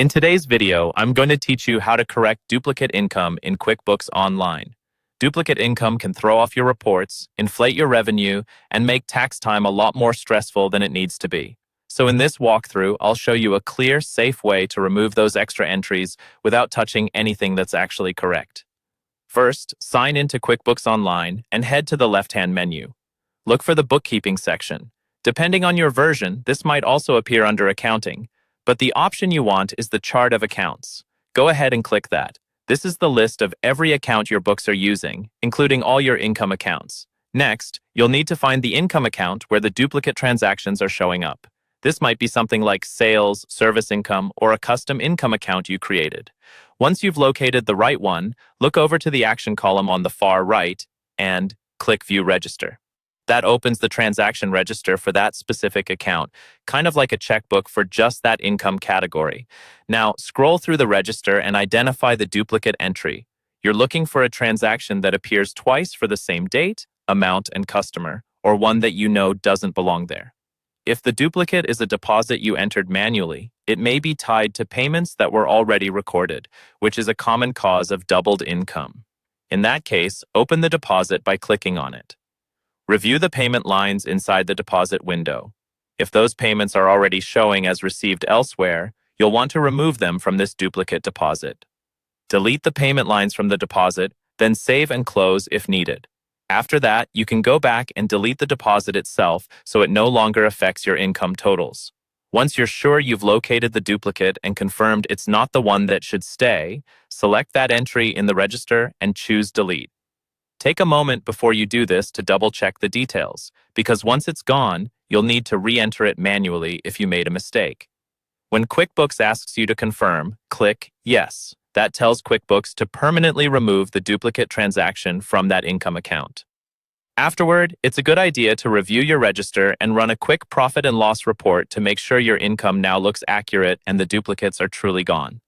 In today's video, I'm going to teach you how to correct duplicate income in QuickBooks Online. Duplicate income can throw off your reports, inflate your revenue, and make tax time a lot more stressful than it needs to be. So in this walkthrough, I'll show you a clear, safe way to remove those extra entries without touching anything that's actually correct. First, sign into QuickBooks Online and head to the left-hand menu. Look for the bookkeeping section. Depending on your version, this might also appear under accounting, but the option you want is the chart of accounts. Go ahead and click that. This is the list of every account your books are using, including all your income accounts. Next, you'll need to find the income account where the duplicate transactions are showing up. This might be something like sales, service income, or a custom income account you created. Once you've located the right one, look over to the action column on the far right and click View Register. That opens the transaction register for that specific account, kind of like a checkbook for just that income category. Now, scroll through the register and identify the duplicate entry. You're looking for a transaction that appears twice for the same date, amount, and customer, or one that you know doesn't belong there. If the duplicate is a deposit you entered manually, it may be tied to payments that were already recorded, which is a common cause of doubled income. In that case, open the deposit by clicking on it. Review the payment lines inside the deposit window. If those payments are already showing as received elsewhere, you'll want to remove them from this duplicate deposit. Delete the payment lines from the deposit, then save and close if needed. After that, you can go back and delete the deposit itself so it no longer affects your income totals. Once you're sure you've located the duplicate and confirmed it's not the one that should stay, select that entry in the register and choose Delete. Take a moment before you do this to double-check the details, because once it's gone, you'll need to re-enter it manually if you made a mistake. When QuickBooks asks you to confirm, click Yes. That tells QuickBooks to permanently remove the duplicate transaction from that income account. Afterward, it's a good idea to review your register and run a quick profit and loss report to make sure your income now looks accurate and the duplicates are truly gone.